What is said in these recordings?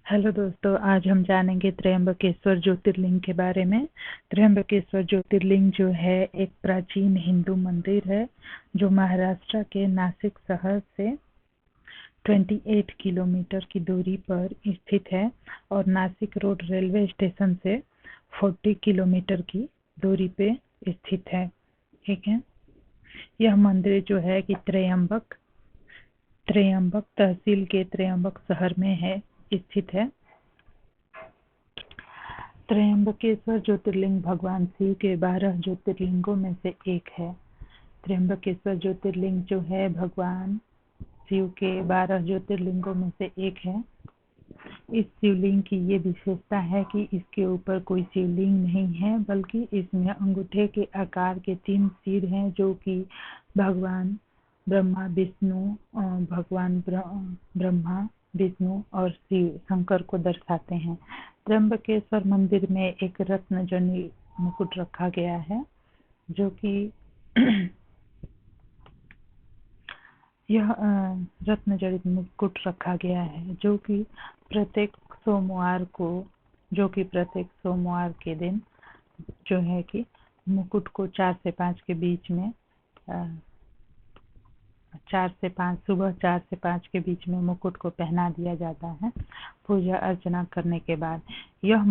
Hello दोस्तों, आज हम जानेंगे त्र्यंबकेश्वर ज्योतिर्लिंग के बारे में। त्र्यंबकेश्वर ज्योतिर्लिंग जो है एक प्राचीन हिंदू मंदिर है जो महाराष्ट्र के नासिक शहर से 28 किलोमीटर की दूरी पर स्थित है और नासिक रोड रेलवे स्टेशन से 40 किलोमीटर की दूरी पे स्थित है। ठीक है। यह मंदिर जो है कि त्र्यंबक तहसील के त्र्यंबक शहर में है स्थित है। त्र्यंबकेश्वर ज्योतिर्लिंग भगवान शिव के 12 ज्योतिर्लिंगों में से एक है। त्र्यंबकेश्वर ज्योतिर्लिंग जो है भगवान शिव के 12 ज्योतिर्लिंगों में से एक है। इस शिवलिंग की ये विशेषता है कि इसके ऊपर कोई शिवलिंग नहीं है, बल्कि इसमें अंगूठे के आकार के 3 सिर हैं जो कि भगवान ब्रह्मा विष्णु और शिव शंकर को दर्शाते हैं। त्र्यंबकेश्वर मंदिर में एक रत्न जनि मुकुट रखा गया है जो कि यह रत्न जड़ित मुकुट रखा गया है जो कि प्रत्येक सोमवार के दिन जो है कि मुकुट को 4 से 5 के बीच में 4 से 5 के बीच में मुकुट को पहना दिया जाता है पूजा अर्चना करने के बाद। यह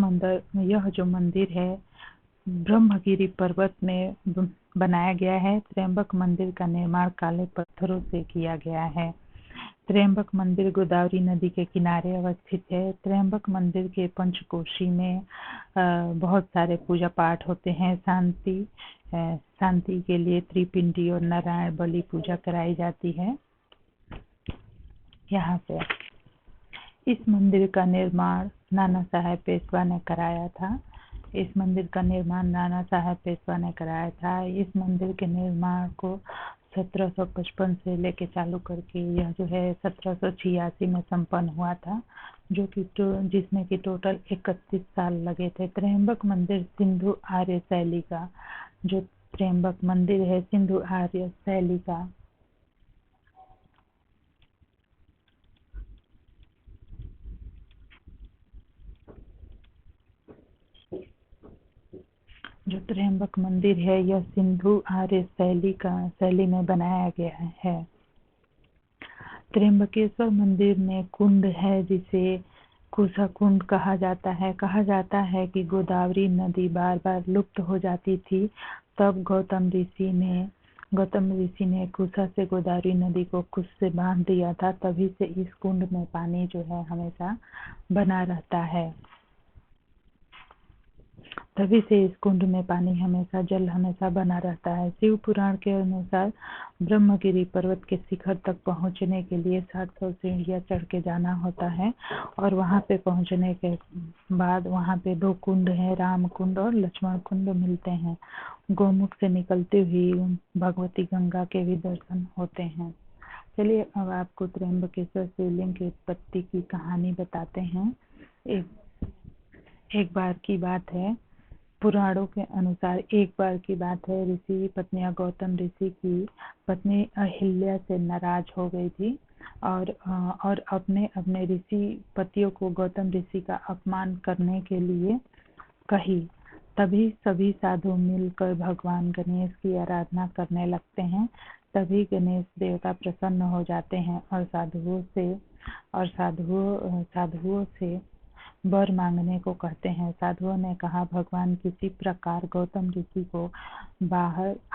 जो मंदिर है ब्रह्मगिरी पर्वत में बनाया गया है। त्र्यंबक मंदिर का निर्माण काले पत्थरों से किया गया है। त्र्यंबक मंदिर गोदावरी नदी के किनारे अवस्थित है। त्र्यंबक मंदिर के पंचकोशी में बहुत सारे पूजा पाठ होते हैं। शांति के लिए त्रिपिंडी और नारायण बलि पूजा कराई जाती है। यहाँ पे इस मंदिर का निर्माण नाना साहेब पेशवा ने कराया था। इस मंदिर के निर्माण को 1755 से लेके चालू करके यह जो है 1786 में संपन्न हुआ था, जिसमें कि टोटल 31 साल लगे थे। त्र्यंबक मंदिर सिंधु आर्य शैली का जो त्र्यंबक मंदिर है सिंधु आर्य शैली का जो त्र्यंबक मंदिर है यह सिंधु आर्य शैली में बनाया गया है। त्र्यंबकेश्वर मंदिर में कुंड है जिसे कुशा कुंड कहा जाता है कि गोदावरी नदी बार बार लुप्त हो जाती थी, तब गौतम ऋषि ने कुशा से गोदावरी नदी को कुश से बांध दिया था। तभी से इस कुंड में पानी जो है हमेशा बना रहता है। तभी से इस कुंड में पानी जल हमेशा बना रहता है। शिव पुराण के अनुसार ब्रह्मगिरी पर्वत के शिखर तक पहुंचने के लिए 700 सीढ़ियां चढ़ के जाना होता है और वहां पे पहुंचने के बाद वहां पे 2 कुंड हैं, राम कुंड और लक्ष्मण कुंड मिलते हैं। गौमुख से निकलती हुई भगवती गंगा के भी दर्शन होते हैं। चलिए अब आपको त्र्यंबकेश्वर शिवलिंग की उत्पत्ति की कहानी बताते हैं। एक बार की बात है, पुराणों के अनुसार एक बार की बात है, ऋषि पत्नियां गौतम ऋषि की पत्नी अहिल्या से नाराज हो गई थी और अपने ऋषि पतियों को गौतम ऋषि का अपमान करने के लिए कही। तभी सभी साधु मिलकर भगवान गणेश की आराधना करने लगते हैं। तभी गणेश देवता प्रसन्न हो जाते हैं और साधुओं से वर मांगने को कहते हैं। साधुओं ने कहा, भगवान किसी प्रकार गौतम ऋषि को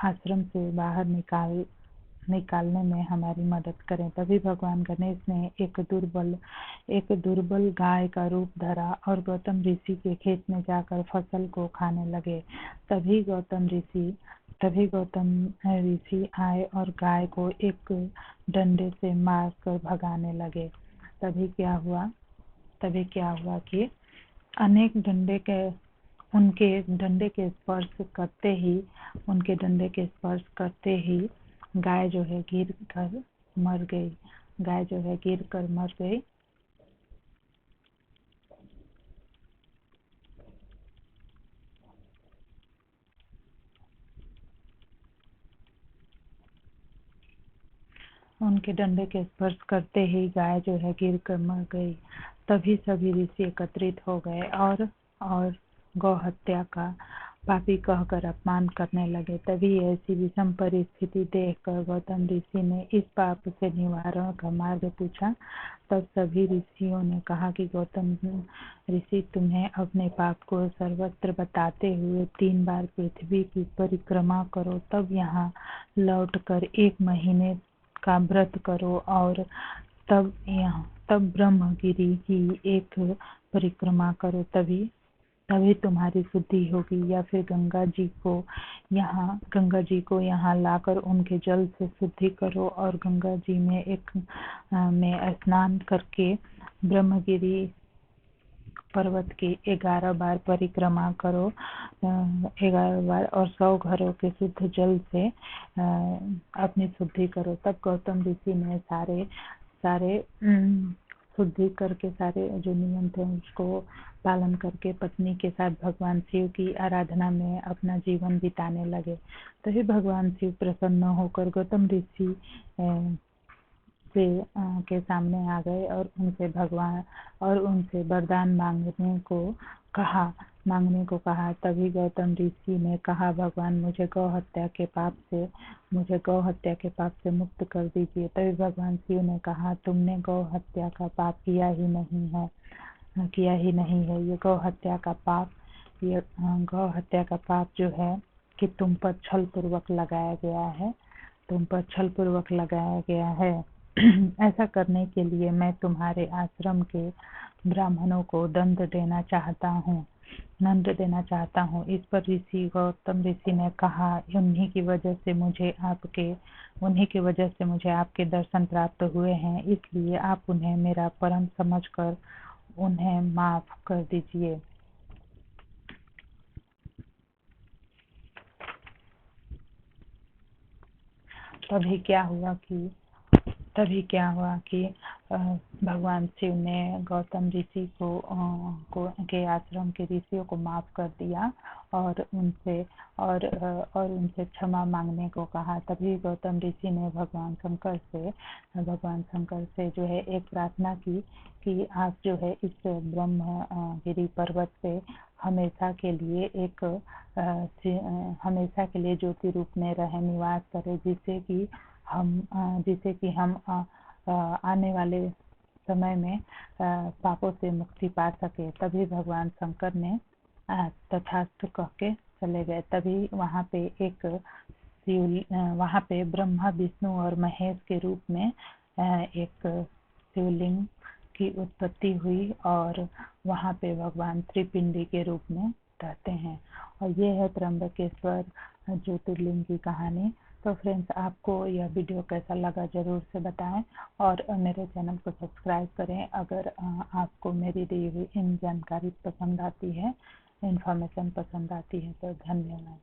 आश्रम से बाहर निकालने में हमारी मदद करें। तभी भगवान गणेश ने एक दुर्बल गाय का रूप धरा और गौतम ऋषि के खेत में जाकर फसल को खाने लगे। तभी गौतम ऋषि आए और गाय को एक डंडे से मार कर भगाने लगे। तभी क्या हुआ कि उनके डंडे के स्पर्श करते ही गाय जो है गिर कर मर गई। उनके डंडे के स्पर्श करते ही गाय जो है गिर कर मर गई। तभी सभी ऋषि एकत्रित हो गए और गौ हत्या का पापी कहकर अपमान करने लगे। तभी ऐसी विषम परिस्थिति देखकर गौतम ऋषि ने इस पाप से निवारण का मार्ग पूछा। तब सभी ऋषियों ने कहा कि गौतम ऋषि, तुम्हें अपने पाप को सर्वत्र बताते हुए 3 बार पृथ्वी की परिक्रमा करो, तब यहाँ लौटकर 1 महीने का व्रत करो और तब ब्रह्मगिरी की एक परिक्रमा करो, तभी तुम्हारी शुद्धि होगी। या फिर गंगा जी को यहाँ लाकर उनके जल से शुद्धि करो और गंगा जी में स्नान करके ब्रह्मगिरी पर्वत की 11 बार परिक्रमा करो, 11 बार, और 100 घरों के शुद्ध जल से अपनी शुद्धि करो। तब गौतम ऋषि ने सारे शुद्धि करके, सारे जो नियम थे उसको पालन करके पत्नी के साथ भगवान शिव की आराधना में अपना जीवन बिताने लगे। तभी भगवान शिव प्रसन्न होकर गौतम ऋषि के सामने आ गए और उनसे वरदान मांगने को कहा। तभी गौतम ऋषि ने कहा, भगवान मुझे गौ हत्या के पाप से मुक्त कर दीजिए। तभी भगवान शिव ने कहा, तुमने गौ हत्या का पाप किया ही नहीं है। ये गौ हत्या का पाप जो है कि तुम पर छल पूर्वक लगाया गया है। ऐसा करने के लिए मैं तुम्हारे आश्रम के ब्राह्मणों को दंड देना चाहता हूँ। इस पर गौतम ऋषि ने कहा, उन्हीं की वजह से मुझे आपके दर्शन प्राप्त हुए हैं, इसलिए आप उन्हें मेरा परम समझकर उन्हें माफ कर दीजिए। तभी क्या हुआ कि भगवान शिव ने गौतम ऋषि के आश्रम के ऋषियों को माफ कर दिया और उनसे क्षमा मांगने को कहा। तभी गौतम ऋषि ने भगवान शंकर से जो है एक प्रार्थना की कि आप जो है इस ब्रह्मगिरी पर्वत पे हमेशा के लिए ज्योति रूप में रहे, निवास करे, जिससे कि हम आने वाले समय में पापों से मुक्ति पा सके। तभी भगवान शंकर ने तथास्तु कह के चले गए। तभी वहाँ पे ब्रह्मा, विष्णु और महेश के रूप में एक शिवलिंग की उत्पत्ति हुई और वहाँ पे भगवान त्रिपिंडी के रूप में रहते हैं। और ये है त्र्यंबकेश्वर ज्योतिर्लिंग की कहानी। तो फ्रेंड्स, आपको यह वीडियो कैसा लगा ज़रूर से बताएं और मेरे चैनल को सब्सक्राइब करें अगर आपको मेरी दी हुई इन जानकारी पसंद आती है, इन्फॉर्मेशन पसंद आती है। तो धन्यवाद।